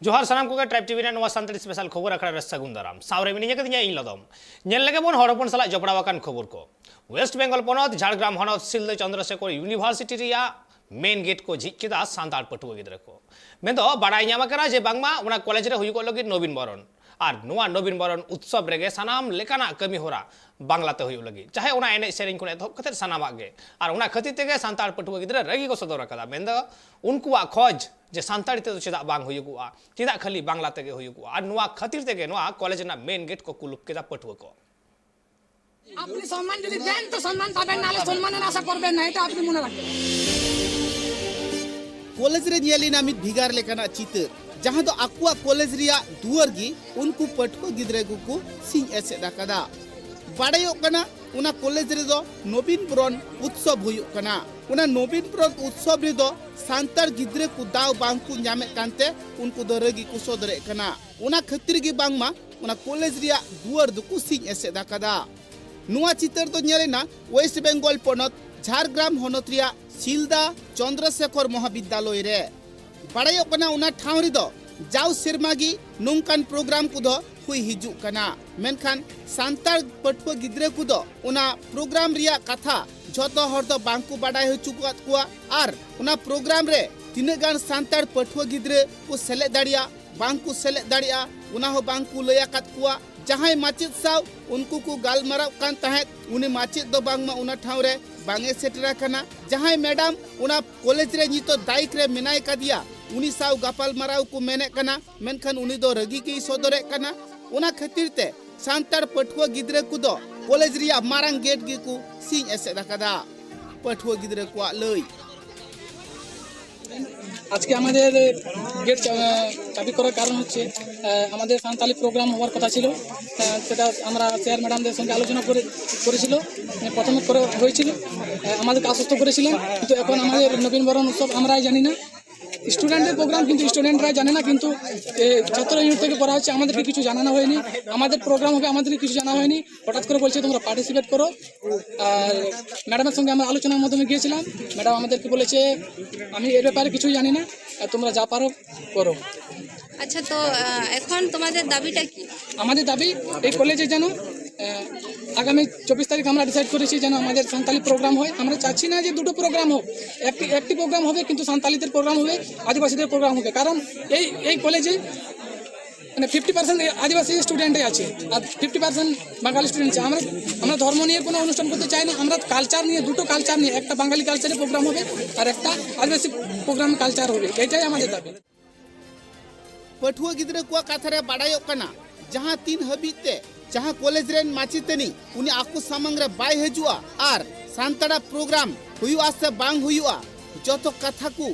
जोहार सानाम को tribe TV ने सानताड़ी स्पेशल खबर अखड़ा रे सगुन दाराम सावरे मिनिया कदिया इन लदम नेल लगे बोन हड़पन सला जपड़ावाकान खबर को वेस्ट बेंगल पोनत झारग्राम हनत सिलदे चंद्रशेखर यूनिवर्सिटी रिया मेन गेट को झिक केदा सानताड़ पटुआ गिद्रा को मेदो बाड़ाई ᱧᱟᱢ ᱟᱠᱟᱱᱟ जे बांगमा उना कॉलेज रे हुयुगो लगी नवीन बरण और नुआ नवीन बरण उत्सव रेगे सानाम लेकाना कमी होरा बांग्लाते हुयुग लगी चाहे उना एने सेरेंज को एथब कते सानामा गे और उना खातिर तेगे सानताड़ पटुआ गिद्रा रगी को सदर कदा मेंदो उनकुआ खोज जे सानताड़ी ते चेदा बांग हुयुगुआ चेदा खाली बांग्ला तेगे हुयुगुआ और नुआ खातिर तेगे नुआ कॉलेज ना मेन गेट को कुलुप केदा पटुआ को আপনি সম্মান যদি দেন তো সম্মান পাবেন নালে সম্মানের আশা করবেন না এটা আপনি মনে রাখবেন कॉलेज रे नियलिना मित भिगार लेकाना चितर जहां दो आकुआ कॉलेज रिया दुआर गी उनको पटको गिद्रे को सिंह एसे दाकादा बाड़ायो कना उना कॉलेज रे दो नवीन बरण उत्सव हुयुग कना उना नवीन बरण उत्सव रे दो सांतार गिद्रे को दाव बांग को ᱧᱟᱢᱮ कानते उनको दो रगी को सोदरे कना उना खतिर गी बांगमा उना कॉलेज रिया दुआर दो को सिंह एसे दाकादा नुआ चितर तो नेलेना वेस्ट बेंगल पोनत झारग्राम होनत रिया सिलदा चंद्रशेखर महाविद्यालय रे बाड़ायो कना उना ठाव रे दो जाव सेरमागी नोंकान प्रोग्राम को दो हुई हिजु कना मेनखान सांतार पटुआ गिद्रे को दो उना प्रोग्राम रिया कथा जतो हर दो बांकु बाडाय हुचुकात कुआ आर उना प्रोग्राम रे तिने गान सांतार पटुआ गिद्रे को सेले दाड़िया बांकु सेले दाड़िया उना हो बांकु लयाकात कुआ जहां माचित साव उनको को गालमाराव कान तहे उनी माचित दो बांगमा उना ठाव रे बांगे सेटरा कना जहां मैडम उना कॉलेज रे नितो दाइक रे मिनाय कदिया उनी साव गापाल माराव को मेने कना मेनखान उनी दो रगी की सोदरे कना उना खातिर ते सांतार पटुआ गिद्रे को दो कॉलेज रिया मारांग गेट गी को सिंह एसे दाकादा पटुआ गिद्रे को लई আজকে আমাদের গেট চাবি করার কারণ হচ্ছে আমাদের সান্তালি প্রোগ্রাম হওয়ার কথা ছিল সেটা আমরা চেয়ার ম্যাডামদের সঙ্গে আলোচনা করেছিল প্রথমে করে হয়েছিল আমাদেরকে আশ্বস্ত করেছিলেন কিন্তু এখন আমাদের নবীন বরণ উৎসব আমরাই জানি না স্টুডেন্টদের প্রোগ্রাম কিন্তু স্টুডেন্টরা জানে না কিন্তু ছাত্র ইউনিট থেকে করা হচ্ছে আমাদেরকে কিছু জানানো হয়নি আমাদের প্রোগ্রাম হবে আমাদেরকে কিছু জানা হয়নি হঠাৎ করে বলছে তোমরা পার্টিসিপেট করো আর ম্যাডামের সঙ্গে আমরা আলোচনার মাধ্যমে গিয়েছিলাম ম্যাডাম আমাদেরকে বলেছে আমি এর ব্যাপারে কিছুই জানি না আর তোমরা যা পারো করো আচ্ছা তো এখন তোমাদের দাবিটা কি আমাদের দাবি এই কলেজে যেন আগামী 24 তারিখ আমরা ডিসাইড করেছি যেন আমাদের সান্তালি প্রোগ্রাম হয় আমরা চাচ্ছি না যে দুটো প্রোগ্রাম হোক একটি প্রোগ্রাম হবে কিন্তু সান্তালিদের প্রোগ্রাম হবে আদিবাসীদের প্রোগ্রাম হবে কারণ এই কলেজে মানে 50% আদিবাসী স্টুডেন্টই আছে আর 50% বাঙালি স্টুডেন্ট আছে আমরা ধর্ম নিয়ে কোনো অনুষ্ঠান করতে চাই না আমরা কালচার নিয়ে দুটো কালচার নিয়ে একটা বাঙালি কালচারের প্রোগ্রাম হবে আর একটা আদিবাসী প্রোগ্রাম কালচার হবে এটাই আমাদের দাবি पटुआ गिद्रे को कथारे बाड़ायो कना जहां 3 हबीते जहां कॉलेज रेन माचितनी उनी आकु सामंग रे बाय हजुआ आर सांताड़ा प्रोग्राम हुयुआ से बांग हुयुआ जतो कथा को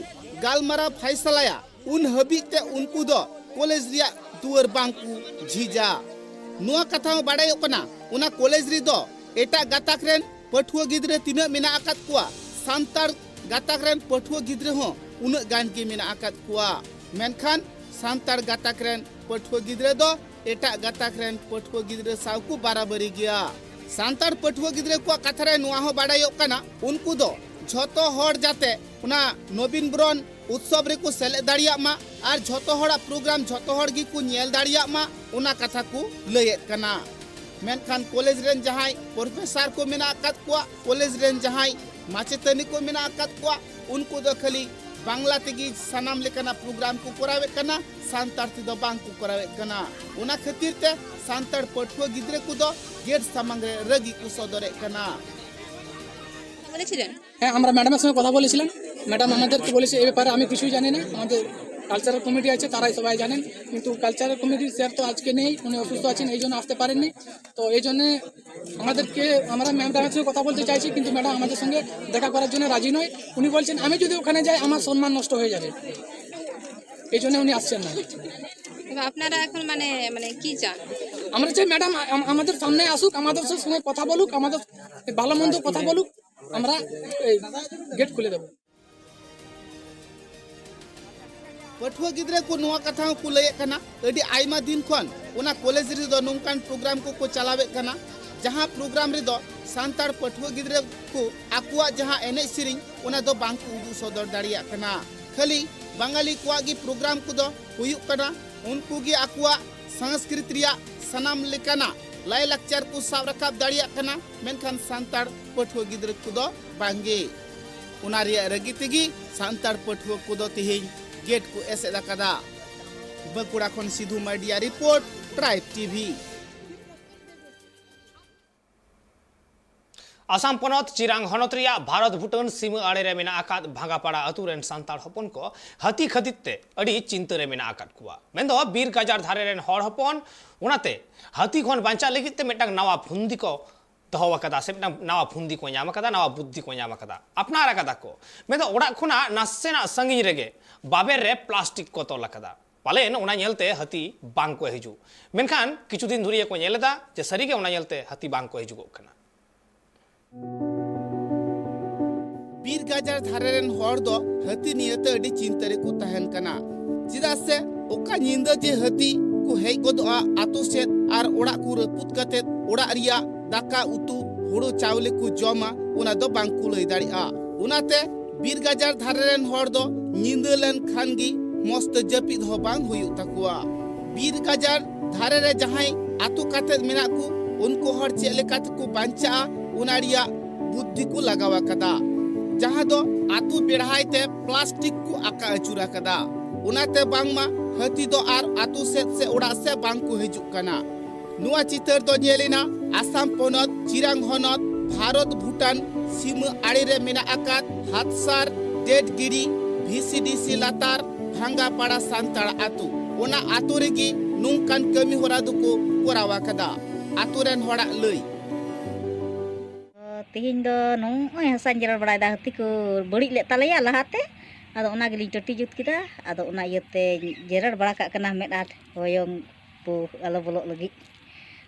गालमारा फैसलाया उन हबीते उनको दो कॉलेज रिया दुआर बांकु झिजा नुआ कथा बाड़ायो कना उना कॉलेज री दो एटा गाताक रेन पटुआ गिद्रे तिना मिना आकात कुआ सांताड़ गाताक रेन पटुआ गिद्रे हो उन गान के मिना आकात कुआ मेनखान सांताड़ गाताक रेन पटुआ गिद्रे दो एटा गाताक रेन पटुआ गिद्रे सावकु बराबरी गया सांताड़ पटुआ गिद्रे को कथारे नुआ हो बाड़ायो कना उनको दो झतो हर जाते उना नवीन बरण उत्सव रे को सेले दाड़िया मा आर झतो हड़ा प्रोग्राम झतो हड़ गी को नेल दाड़िया मा उना कथा को लयेत कना मेनखान कॉलेज रेन जहाई प्रोफेसर को मेना आकात को कॉलेज रेन जहाई माचेतनी को मेना आकात को उनको दो खाली बांग्ला तेगी सनाम लेकना प्रोग्राम को करावे कना सांताड़ ते दो बांग को करावे कना उना खातिर ते सांताड़ पटुआ गिद्रे को दो गेट सामंग रे रगी को सदरे कना বলেছিলেন হ্যাঁ আমরা ম্যাডামের সঙ্গে কথা বলেছিলাম ম্যাডাম আমাদেরকে বলেছে এই ব্যাপারে আমি কিছুই জানি না আমাদের কালচারাল কমিটি আছে তারাই সবাই জানেন কিন্তু কালচারাল কমিটির স্যার তো আজকে নেই উনি অসুস্থ আছেন এই জন্য আসতে পারেননি তো এই জন্যে আমরা ম্যাডামের সঙ্গে কথা বলতে চাইছি কিন্তু ম্যাডাম আমাদের সঙ্গে দেখা করার জন্য রাজি নয় উনি বলছেন আমি যদি ওখানে যাই আমার সম্মান নষ্ট হয়ে যাবে এই জন্য উনি আসছেন না এবার আপনারা এখন মানে মানে কি চান আমরা চাই ম্যাডাম আমাদের সামনে আসুক আমাদের সঙ্গে কথা বলুক আমাদের ভালো মন্দ কথা বলুক আমরা गेट खुले देबो पटुआ गिद्रे को नुआ कथा को लये कना अडी आइमा दिन खन उना कॉलेज रे दो नोंकान प्रोग्राम को चलावे कना जहां प्रोग्राम रे दो सांताड़ पटुआ गिद्रे को आकुआ जहां एने सिरिंग उना दो बांग को उदु सदर दाड़िया कना खाली बांगाली कोआ गी प्रोग्राम कुदो हुयुक कना उनको गी आकुआ संस्कृति रिया सनाम लेकाना लाई लाक्चर को साब रकाब दाड़िया कना मेनखान सांतार पठुआ गिद्रा कुदो बांगे उना रिया रगी तेगी सांतार पठुआ कुदो तिहिं गेट को एसेद अकादा बकुड़ा खन Sidhu Mardia report tribe TV Assam पनत चिरांग हनत रिया भारत भूटान सीमा आड़े रे मेना आकाद भांगापाड़ा अतु रेन सांताड़ हपन को हाथी खदिते अड़ी चिंता रे मेना आकाद कुआ मेंदो बीर गाजार धारे रेन हर हपन उनाते हाथी खन बांचा लगित ते मेटांग नवा फुंदी को दहो कदा से मेटांग नवा फुंदी को ᱧᱟᱢ कदा नवा बुद्धि को ᱧᱟᱢ कदा अपनार कदा को मेंदो ओड़ा खुना नासेना संगी रेगे बाबेर रे प्लास्टिक को तोल कदा पालेन उना ñेलते हाथी बांग को हिजु मेनखान किछु दिन धुरिया को ñेलदा जे सरीगे उना ñेलते हाथी बांग को हिजुगो कना बीर गाजार धारेन हर दो हाथी नियते अडी चिंता रे को तहन कना चिदा से ओका निंदा जे हाथी को हेज गोदोआ आतु सेत आर ओड़ा को रपुत कते ओड़ा रिया दाका उतु हुड़ो चावले को जमा उना दो बांग को लई दाड़िया उनाते बीर गाजार धारेन हर दो निंदा लन खानगी मस्त जपिद हो बांग हुयु तकुआ बीर गाजार धारे रे जहां आतु कते मेना को उनको हर चेलेकात को बांचा उनारिया बुद्धि को लगावा कदा जहां दो आतु बेढ़ाइते प्लास्टिक को आका अचुरा कदा उनाते बांगमा हाथी दो आर आतु से ओड़ा से बांग को हिजुक कना नुआ चितर दो नेलिना आसाम पनत चिरांग हनत भारत भूटान सीमा आड़ी रे मेना आकात हाथसार डेडगिरी VCDC लातार भांगापाड़ा सांताड़ आतु ओना आतु रेगी नुंकान कमी होरा दुको कोरावा कदा आतु रेन होड़ा लई तिहिन दो नोय हसान जरल बड़ा दा हाथी को बड़ी ले तलेया लहाते आदो ओना गेली टटी जुत किदा आदो ओना इयते जरल बड़ा का कना मेदात होयong पु आलो बोलो लगी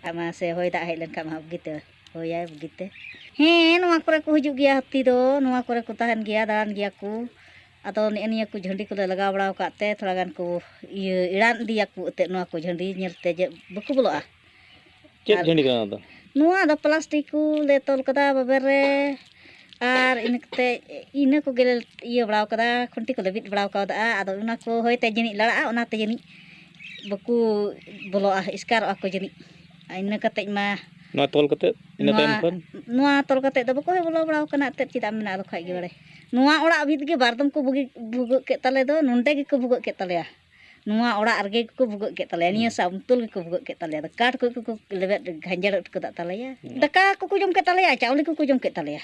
आमा से होय दा हेज लेनका मा बगिते होयाय बगिते हे नोवा करे को हिजुग गया हाथी दो नोवा करे को तहन गया दान गया को आदो नेनिया को झंडी को लगा बड़ा काते थोड़ा गान को इड़ान दिया को ते नोवा को झंडी नेलते जे बकु बोलोआ चेक झंडी का दो नुआ द प्लास्टिक को ले तोल कदा बाबर रे आर इनकते इना को गेल इया बड़ाव कदा खुंटी को लेबित बड़ाव कदा आदो उना को होयते जनी लड़ा उना ते जनी बकु बोलोआ इसकार को जनी इना कते मा नुआ तोल कते इना तायम खन नुआ तोल कते द बको बोलो बड़ाव कना ते चिदा मेना लो खाइ गे बड़े नुआ ओड़ा अभित गे बारदम को भुग के तले दो नोंडे गे को भुग के तलेया नुआ ओड़ा अर्गे को भुग के तले निया सामतुल को भुग के तले काट को लेबे घंजर को तलेया दका को जम के तलेया चावल को जम के तलेया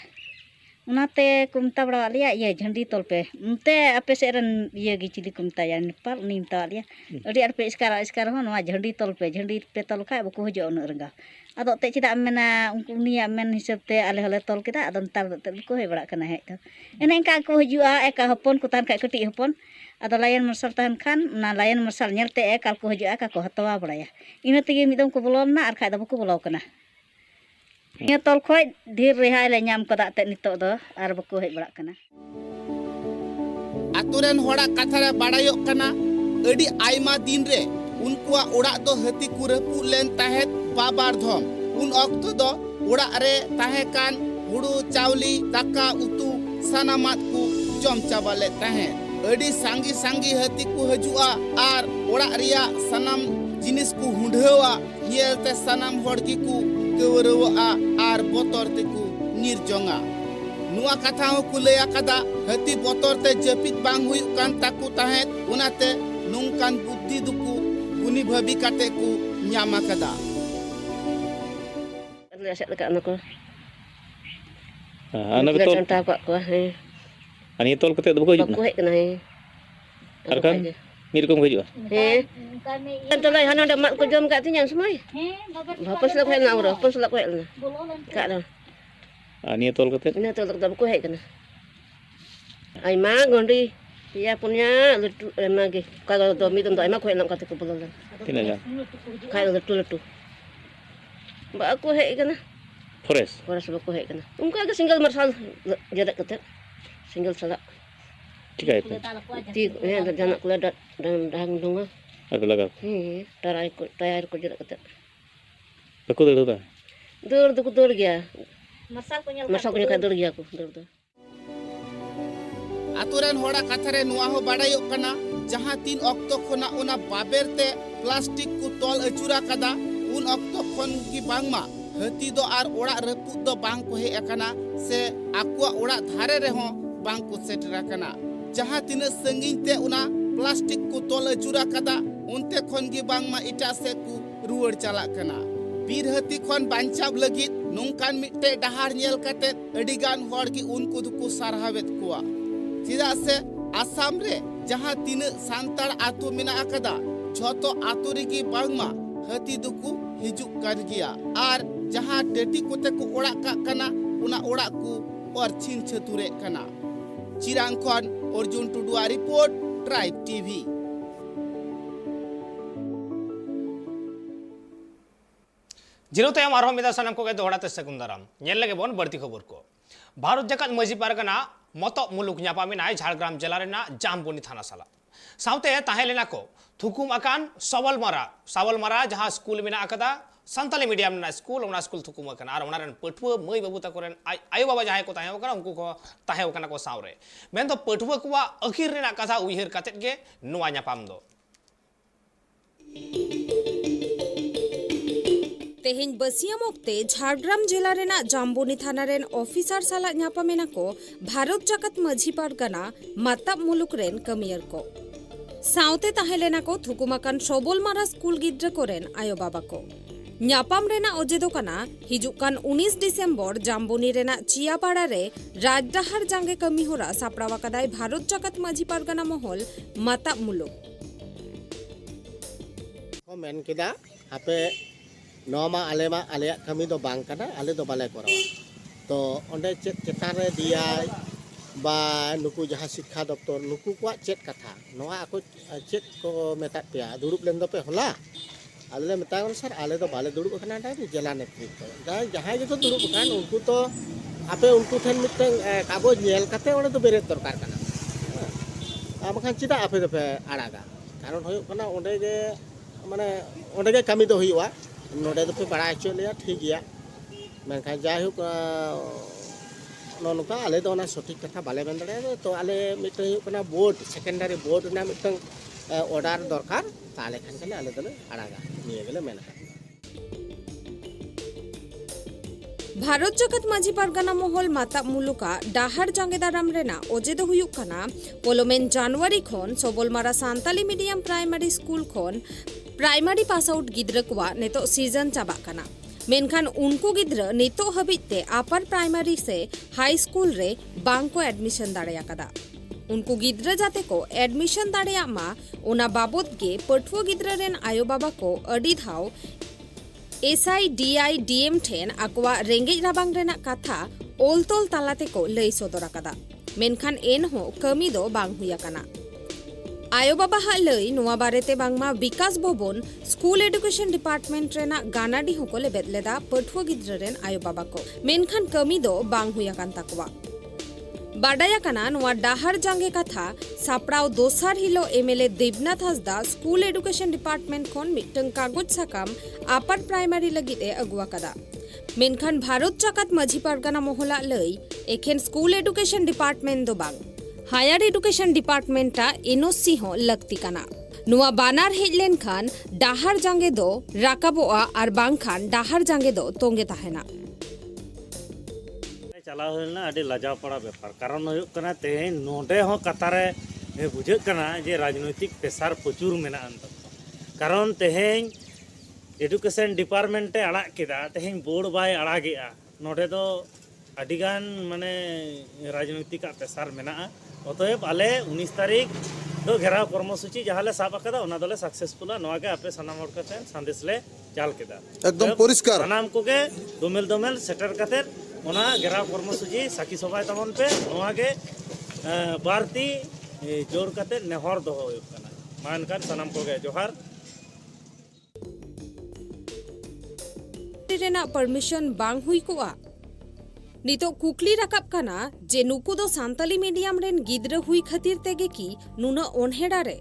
उनाते कुमता बड़ा लिया ये झंडी तोल पे उनते आपे सेरन ये गी चिली कुमता या नेपाल निमता लिया अडी आर पे इसकार हो नुआ झंडी तोल पे तोल का बको हजो उन रंगा आदो ते चिदा मेना उनको निया मेन हिसाब ते आले हले तोल केदा आदो तार ते को हे बड़ा कना हे तो एने का को हजुआ एका हपन को तान का कटी हपन आदो लायन मार्शल तहन खान ना लायन मार्शल नेलते एकाल को हजुआ का को हतवा बड़ाया इना तेगे मिदम को बोलना आर खाय द बको बोलाव कना ये तोल खोय धीर रेहाय ले नाम कदा ते नितो दो आर बको हे बड़ा कना आतुरेन होड़ा कथा रे बाड़ायो कना अडी आयमा दिन रे उनकुआ ओड़ा दो हाथी को रपु लेन ताहे बाबार धम उन अक्तो दो ओड़ा रे ताहे कान हुड़ू चावली दाका उतु सानामात को जम चाबाले ताहे अडी सांगी सांगी हाथी को हजुआ आर ओड़ा रिया सनाम जिनिस को हुंढवा येलते सनाम होड़की को कवरवा आर बोतर ते को निर्जंगा नुआ कथा हो को लया कदा हाथी बोतर ते जपित बांग हुई कान ताकू ताहे उनाते नुंकान बुद्धि दुकु गुनी भाभी काटे को ᱧᱟᱢ कदा ले सेट का नको ana betul ta ko he ani tol kate do bako hijuna bako he kana he arkan ni rokam hijua he kan tolai hana dak mak ko jom ka tinyang semai bapas la ko na ro pas la ko na ka do ani tol kate ina tol da bako he kana ai ma gondi Pia punya letu emang kalau domi tentu emang kau enak kata kebetulan. Tidak kan? Kayak letu. Mbak aku hek kana. Forest aku hek kana. Ungka ke single marsal jarak kata. Single salak. Tiga itu. Tiga ya janak kula dan dunga. Ada lagak. Tayar ko jarak kata. Aku dulu dah. Dur gya. Marsal punya kadur gya aku dur. आतुरेन होड़ा कथारे नुआ हो बाडायो कना जहां तीन octo खोना उना बाबेर ते plastic को तोल अचुरा कदा उन ऑक्टो खोन की बांगमा हती दो आर ओड़ा रपुद दो बांग को हे एकना से आकुआ ओड़ा धारे रे हो बांग को सेटरा कना जहां तीन संगिन ते उना प्लास्टिक को तोल अचुरा कदा उनते खोन की बांगमा इटा से को रुवर चला कना बीर हती खोन बांचाव लगित नोंकान मिट्टे डहार नेल कते अडिगान होड़ की उनको दुको सारहावेत कुआ चिदा से आसाम रे जहां तीन सांतार आतु मिना अकदा झोतो आतु रिगी बांगमा हती दुको हिजुक कान गिया आर जहां टेटी कोते को ओड़ा का कना उना ओड़ा को और छिन छतुरे कना चिरांग खोन अर्जुन टुडुआ रिपोर्ट ट्राइब टीवी जिरो तयम आरो मिदा सनम को दोहड़ाते सकुंदराम नेल लगे बोन बढ़ती खबर को भारत जगत मजी पारगना मतो मुलुक न्यापामिनाय झारग्राम जिला रेना जामबोनी थाना साला साउते ताहेलेना को थुकुम अकान सावलमारा जहां स्कूल मिना अकदा संताली मीडियम ना स्कूल ओना स्कूल थुकुम अकान आर ओना रेन पटुआ मई बाबू तकोरेन आयो बाबा जहां को ताहे ओकरा उनको को ताहे ओकना को सावरे मेन तो पटुआ कुवा अखिर रेना कथा उहिर कातेत गे नुवा न्यापाम दो तेहें बसियाम ओक्ते झारग्राम जिला रेना जामबोनी थाना रेन ऑफिसर साला न्यापामेना को भारत जगत मझी पारगना माताब मुलुक रेन कमियर को साउते ताहेलेना को थुकुमाकान सबलमारा स्कूल गिद्रा कोरेन आयो बाबा को न्यापाम रेना ओजेदो कना हिजुकान 19 डिसेम्बर जामबोनी रेना चियापाड़ा रे राजडाहार जांगे कमी होरा सापड़ावा कदाय भारत जगत मझी पारगना महल माताब मुलुक को मेन किदा आपे नौमा आलेमा आले कमी दो बांग कना आले दो बाले करावा तो ओंडे चेतान रे दिया बा नुकु जहां शिक्षा दप्तर नुकु को चेत कथा नोआ को चेत को मेता पे दुरुब लेन दो पे होला आले मेता सर आले दो बाले दुरुब कना दा जिला नेतृत्व जहां जो दुरुब कान उनको तो आपे उनको ठन मिटन कागज नेल कते ओंडे तो बेरे दरकार कना आमखान चिदा आपे दो पे आड़ागा कारण होय कना ओंडे जे माने ओंडे के कमी दो हुईवा नोडे तो पे बड़ा चो लिया ठीक गया मेनखा जायहुक नोनका आले दो ना सठिक कथा बाले बेन दड़े तो आले मिटन हुकना बोर्ड सेकेंडरी बोर्ड ना मिटन ऑर्डर दरकार ताले खान के आले दले आड़ागा निये गेले मेनका भारत जगत मझी पारगना महल माता मुलुका डाहार जांगेदाराम रेना ओजेदो हुयुक कना पोलोमेन जनवरी खन सबलमारा सांताली मीडियम प्राइमरी स्कूल खन प्राइमरी पास आउट गिद्रा को नेतो सीजन चाबा कना मेनखान उनको गिद्रा नेतो हबिते अपर प्राइमरी से हाई स्कूल रे बांग को एडमिशन दाड़ेया कदा उनको गिद्रा जाते को एडमिशन दाड़ेया मा ओना बाबत गे पटुआ गिद्रा रेन आयो बाबा को अडी धाव SIDIDM ठेन आकवा रेंगेज राबांग रेना कथा ओलतोल तालाते को लई सदर कदा मेनखान एन हो कमी दो बांग हुया कना आयो बाबा हा लई नुआ बारेते बांगमा विकास भवन स्कूल एडुकेशन डिपार्टमेंट रेना गानाडी होको ले बेदलेदा पटुआ गिद्रा रेन आयो बाबा को मेनखान कमी दो बांग हुया कान ताकवा बाडाया कना नुआ डाहार जांगे कथा सापड़ाव दोसार हिलो MLA Devnath Hansda school education department खन मिटन कागज साकाम अपर प्राइमरी लगित ए अगुआ कदा मेनखान भारत जगत मझी पारगना महला लई एखेन स्कूल एडुकेशन डिपार्टमेंट दो बांग हायर एडुकेशन डिपार्टमेंट NOC हो लगती कना नुआ बानार हेज लेन खान डाहार जांगे दो राकाबोआ आर बांग खान डाहार जांगे दो तोंगे ताहेना चला होना अभी लजाव पड़ा बेपार कारण होना तेहन नोडे हो कतारे बुझे जे राजनैतिक प्रेसार प्रचुर मेना कारण तेहन एडुकेशन डिपार्टमेंट आड़ा केदा तेहन बोर्ड बाय आड़ागेआ नोडे दो अडिगान माने राजनैतिक प्रेसार मेना अतएव आले 19 तारीख दो घेराव कर्मसूची जहाले साब आकदा ओना दोले सक्सेसफुल नोआगे आपे सनाम हर कते संदेश ले चाल केदा एकदम परिष्कार सनाम कोगे दोमेल सेटर कते ओना घेराव कर्मसूची साकी सभाय तमन पे नोआगे बारती जोर कते नेहर दो होय कना मानकर सनाम कोगे जोहार रेना परमिशन बांग हुई कोआ नितो कुकली रकाब कना जे नुकु दो सांताली मीडियम रेन गिद्रा हुई खातिर तेगे की नुना ओनहेडा रे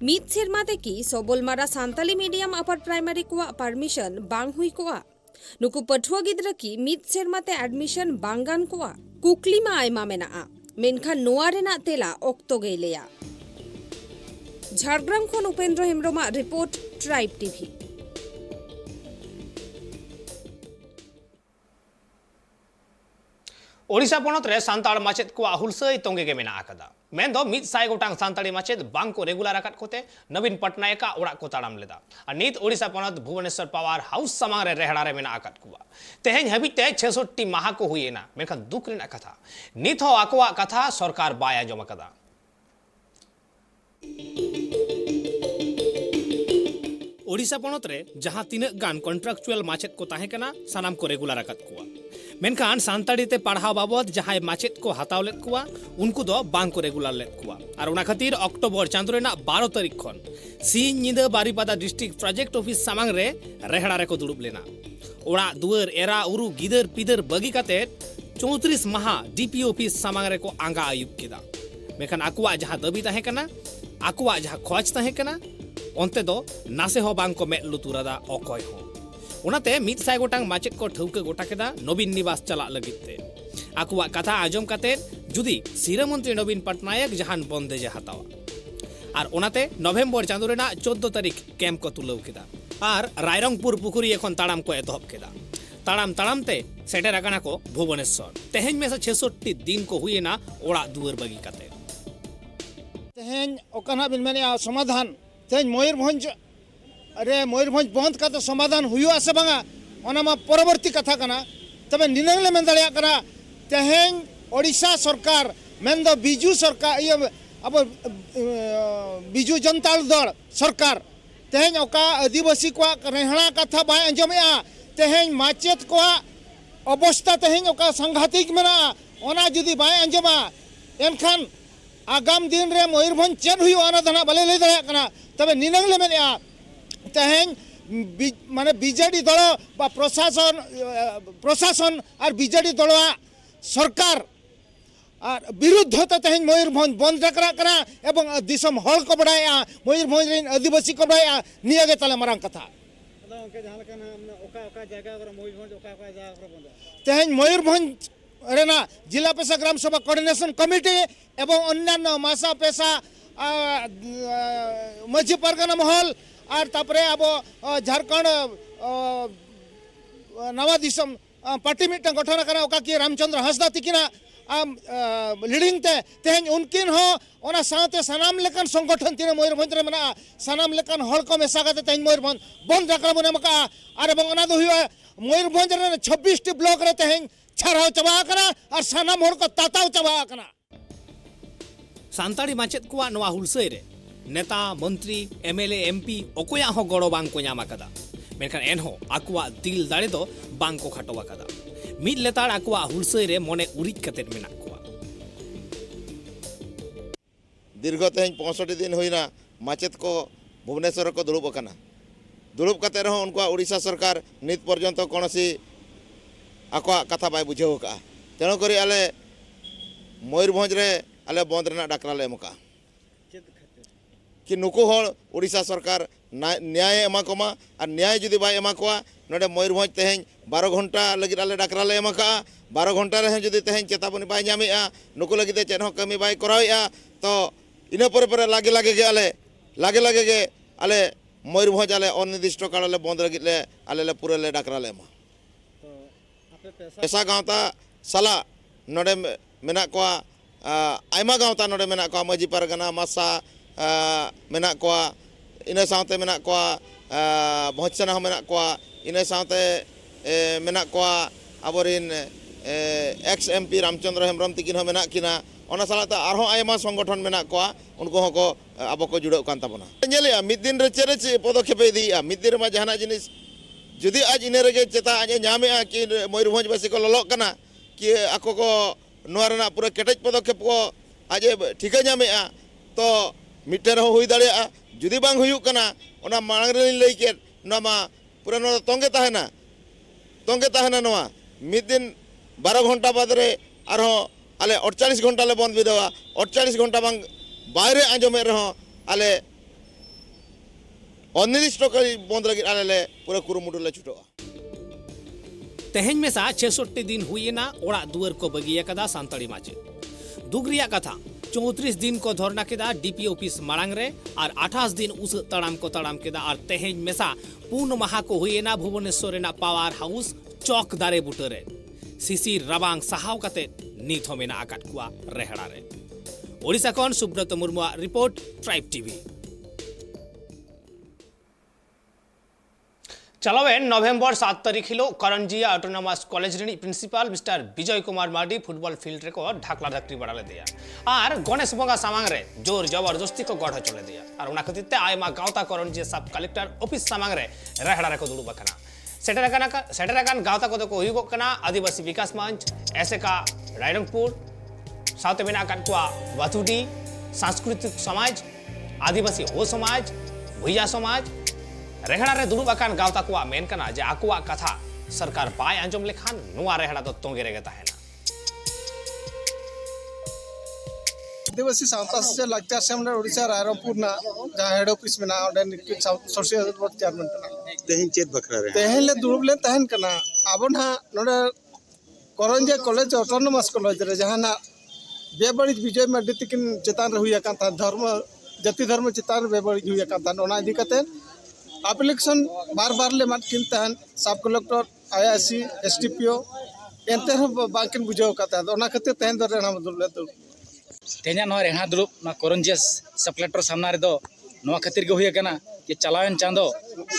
मीत सेरमा ते की सबलमारा सांताली मीडियम अपर प्राइमरी को परमिशन बांग हुई कोआ नुकु पठुआ गिद्रा की मीत सेरमा ते एडमिशन बांगान कोआ कुकली मा आयमा मेना मेनखान नोआ रेना तेला ऑक्तो गई लेया। झारग्राम खन Upendra Hembram report tribe TV. Odisha पनत रे सान्ताड़ माचेद को हुलसई तोंगे के मेना आकदा मेन दो 100 गोटांग सान्ताड़ी माचेद बांग को रेगुलर आकात कोते नवीन पटनायक ओड़ा को ताड़ाम लेदा आ नीत ओडिशा पनत भुवनेश्वर पावर हाउस समांग रे रेहड़ा रे मेना आकात कुआ तेहेन हबिते 66 माह को हुईना मेनखान दुख रेना कथा नीत हो आकोआ कथा सरकार बाय आंजम आकदा। ओडिशा पनत रे जहां तीन गान कॉन्ट्रैक्चुअल माचेद को ताहे कना सानाम को रेगुलर आकात कुआ मेनखान सान्ताड़ी ते पढ़ाव बाबद जहां माचेद को हताव लेत कुआ उनको दो बांग को रेगुलर लेत कुआ और उना खातिर अक्टोबर चांदो रेना 12 तारीख खन सिंह निदा बारीपादा डिस्ट्रिक्ट प्रोजेक्ट ऑफिस सामांग रे रेहड़ा रे को दुड़ुब लेना ओड़ा दुआर एरा उरु गिदर पिदर बगी काते 34 माह डीपी ऑफिस सामांग रे को आंगा आयुब केदा मेनखान आकुआ जहां दबी ताहे कना आकुआ जहां खोज ताहे कना onte do nase ho bang ko med luturada okoy ho onate 100 gotang machet ko thauke gota keda nobin nibas chala lagit te akuwa katha ajom kate judi sira mantri nobin patnayak jahan bondeje hatawa ar onate november chando rena 14 tarikh camp ko tulau keda ar rairongpur pukuri ekhon taram ko etohop keda taram taram te seter akana ko bhubaneswar teheny mesa 66 din ko huyena ora duar bagi kate teheny okana bin mane समाधान तेज मयूरभंज अरे मयूरभंज बंद का समाधान हुआ से बांगा ओनामा परवर्ती कथा कना तबे निनंगले मेन दाड़िया कना तेहेन ओडिशा सरकार मेन दो बिजू सरकार ये अब बिजू जनता दल सरकार तेहेन ओका आदिवासी को रेहड़ा कथा बाय अंजमेआ तेहेन माचेत को अवस्था तेहेन ओका संघातिक मेना ओना जुदी बाय अंजमा एनखान आगाम दिन रे मयूरभंज चेन हुआ ना धना बले ले दाड़िया कना तबे निनंगले मेनिया तेहेन माने बीजेडी दल बा प्रशासन और बीजेडी दल सरकार और विरुद्ध तेहेन मयूरभंज बंद करा एवं दिसम हल को बढ़ाया मयूरभंज रेन आदिवासी को बढ़ाया निया गे ताले मारांग कथा तेहेन मयूरभंज रेना जिला पेशा ग्राम सभा कोऑर्डिनेशन कमिटी एवं अन्यान्य मासा पेशा मझी परगना महल और तापरे अब झारखंड नवा दिसम पार्टी मिट गठन करा ओका कि रामचंद्र हंसदा तिकिना लीडिंग ते तेहेन उनकिन हो ओना साथे सनाम लेकन संगठन तिने मयूरभंज रे मना सनाम लेकन हल को मेसा काते तेहेन मयूरभंज बंद राखला बने मका और बंगना दो हुआ मयूरभंज रे 26 टी ब्लॉक रे तेहेन छाराव चबा कना और सनाम हल को ताताव चबा कना सान्ताड़ी माचेद को नवा हुलसई रे नेता मंत्री एमएलए एमपी ओकोया हो गड़ो बांग को नाम आकदा मेनखान एनहो आकुआ दिल दाड़े दो बांग को खाटो आकदा मिद लेताड़ आकुआ हुलसई रे मने उरिज कतेट मेना कुआ दीर्घ तेहेन 65 दिन होइना माचेद को भुवनेश्वर को दुड़ुब अकना दुड़ुब कते रहो उनका ओडिशा सरकार नित पर्यंत कोनोसी आकुआ कथा बाय बुझाव का तेणु करी आले मयूरभंज रे आले बंद रेना डाकरा ले एमका कि नुकु हर ओडिशा सरकार न्याय एमा कोमा और न्याय जुदी बाय एमा कोआ नोडे मयूरभंज तेहेन 12 घंटा लगी आले डाकरा ले एमका 12 घंटा रे जुदी तेहेन चेतावनी बाय नामेआ नुकु लगी चेन हो कमी बाय करावेआ तो इना पर लागे गे आले मयूरभंज आले अनिर्दिष्ट काल ले बंद लगी ले आले ले पूरे ले डाकरा ले एमा पेशा गांवता साला नोडे मेना कोआ आयमा गांवता नोडे मेना कोआ मझी परगना मासा मेना कोआ इना सावते मेना कोआ भोजसना मेना कोआ इना सावते मेना कोआ आबोरिन एक्स एमपी रामचंद्र हेम्ब्रम तिकिन हो मेना किना ओना सालाते आरहो आयमा संगठन मेना कोआ उनको हको आबो को जुड़ो कान ताबोना नेलिया मिद दिन रे चेरे पदक्षेप इदिया मिद दिन मा जहाना जिनिस जुदी आज इने रेगे चेता आज नामेआ कि मयूरभंज बासी को ललो कना कि आको को नोआ रेना पूरा केटेज पदक्षेप को आज ठिका नामेआ तो मिटेर हो हुई दाड़िया जुदी बांग हुयु कना ओना मांग रे लई के नोमा पूरा नो तंगे ताहेना नोआ मिद दिन 12 घंटा बाद रे आरो आले 48 घंटा ले बंद बिदवा 48 घंटा बांग बाहरे आंजमे रहो आले अनिर्दिष्ट बंद लगी आले पूरा कुरुमुटु ले छुटो तेहेन में सा 66 दिन हुईना ओड़ा दुआर को बगिया कदा सान्ताड़ी माचे दुग रिया कथा 34 दिन को धरना केदा डीपी ऑफिस मांग रे और 28 दिन उस तड़ाम को तड़ाम केदा और तेहेज मेसा 4 माह को हुएना भुवनेश्वर पावर हाउस चौक दारे बुटरे सीसी रबांग सहाव कते नीत हो मेना आकाट कुआ रेहड़ा रे। ओडिशा खन सुब्रत मुर्मुआ रिपोर्ट ट्राइब टीवी। चलावेन नवेम्बर 7 तारीख हिलो करंजिया ऑटोनोमास कॉलेज रे principal mister Vijay Kumar Mardi football field रे को ढाकला ढाकरी बढ़ाले दिया और गणेश बंगा सामांग रे जोर जबरदस्ती को गढ़ चले दिया और उना खतिते आयमा गावता करंजिया सब कलेक्टर ऑफिस सामांग रे रेहड़ा रे को दुड़ु बकना सेटरकान गावता को को हुईगो कना आदिवासी विकास मंच एसेका रायरंगपुर साउथ मेना काटकुआ वाथुडी सांस्कृतिक समाज आदिवासी हो समाज भुइया समाज रेहड़ा रे दुड़ुब आकान गावता कुआ मेन कना जे आकुआ कथा सरकार बाय आंजम लेखान नुआ रेहड़ा दो तोंगे रेगे ताहेना। आदिवासी सावता से लगता सेमने ओडिशा रायरंगपुर ना जहां हेड ऑफिस में ना ओडे निकित सोशल बोर्ड चेयरमैन कना तेहिन चेत बखरा रे तेहिन ले दुड़ुब ले तहन कना अब ना नोडे करंजे कॉलेज ऑटोनोमस कॉलेज रे जहां ना बेबड़ी विजय मार्डी तकिन चेतान रे हुया कांता धर्म जाति धर्म चेतान बेबड़ी हुया कांता ओना इदी कते एप्लीकेशन बार ले मत किन तहन सब कलेक्टर आईआईसी एसडीपीओ एनते बाकिन बुझाव काता ओना खातिर तहन दो रेना दुड़ले तो तेना नो रेहा दुड़ुब ना करंजियस सब कलेक्टर सामना रे दो नो खातिर गे हुया कना कि चलावेन चांदो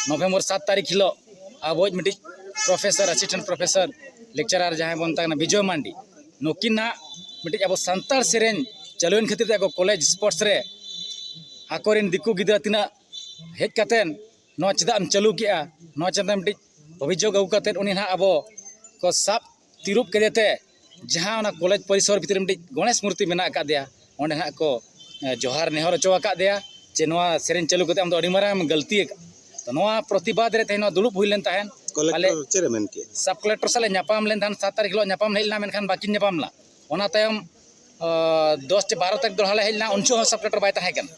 नवेम्बर 7 तारीख हिलो अब मिटी प्रोफेसर असिस्टेंट प्रोफेसर लेक्चरर जहां बनता ना विजय मांडी नोकिन ना मिटी अब संताल सेरेन चलवेन खातिर ते कॉलेज स्पोर्ट्स रे हाकोरेन दिकु गिदा तिना हेज कातेन नो चेदाम चालू किया नो चेदा मिटी अभियोग अगु कातेन उनी ना अब को सब तिरुप केदेते जहां ना कॉलेज परिसर भीतर मिटी गणेश मूर्ति मेना का दिया ओंडे ना को जोहार नेहर चो का दिया जे नोआ सेरेन चालू कते हम तो अडी मारा गलती तो नोआ प्रतिवाद रे तेनो दुलुप हुइलेन ताहेन कलेक्टर चेरे मेन के सब कलेक्टर साले न्यापाम लेन थान 7 तारीख लो न्यापाम हेलना मेनखान बाकी न्यापाम ला ओना तायम 10 से 12 तक दोहाले हेलना उनचो सब कलेक्टर बाय ताहे कन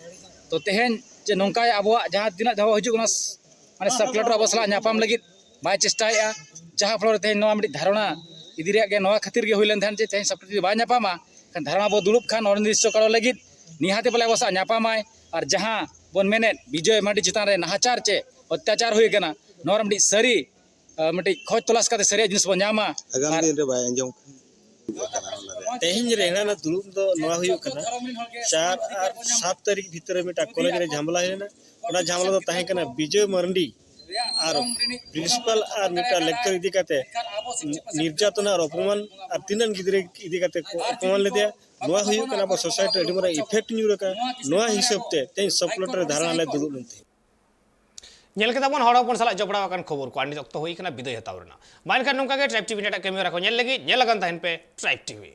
तो तेहेन जे नोंका आबो जहां तिना धाव हजु माने सब कलेक्टर अब सला न्यापाम लगित बाय चेष्टाया जहां फ्लोर तेहेन नोआ मिडी धारणा इदी रे गे नोआ खातिर गे हुइलेन थान जे तेहेन सब कलेक्टर बाय न्यापामा खान धारणा बो दुलुप खान अनिर्दिष्ट कालो लगित निहाते बले बसा न्यापामाय और जहां बोन मेने विजय मार्डी चितान रे नाहाचार चे अत्याचार हुई कना नोर मिडी सरी मिडी खोज तलाश काते सरी जिनिस बन जामा आगामी दिन रे बाय अंजम तेहिन रेहना ना दुलुप दो नोआ हुई कना 4 और 7 तारीख भीतर मिटा कॉलेज रे झामला हेना ओना झामला दो ताहे कना विजय मार्डी और प्रिंसिपल और मिटा लेक्चर इदी काते निर्यातना और अपमान और तीनन गिदरे इदी काते अपमान ले दिया नोआ हुई कना अब सोसाइटी रे मरा इफेक्ट न्यू रका नोआ हिसाब ते तेन सब कलेक्टर धारणा ले दुलुप नते नेल के तबन हड़पन साला जपड़ा वाकन खबर को आनी तो होई कना विदय हतावरना मान कर नोंका के ट्राइब टीवी नेटा कैमरा को नेल लगी नेल लगन तहन पे tribe TV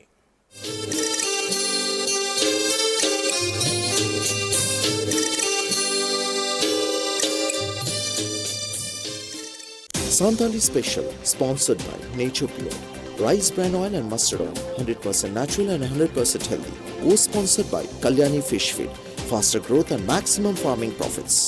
Santali Special, sponsored by Nature Pure. Rice bran oil and mustard oil, 100% natural and 100% healthy. Co-sponsored by Kalyani Fish Feed. Faster growth and maximum farming profits.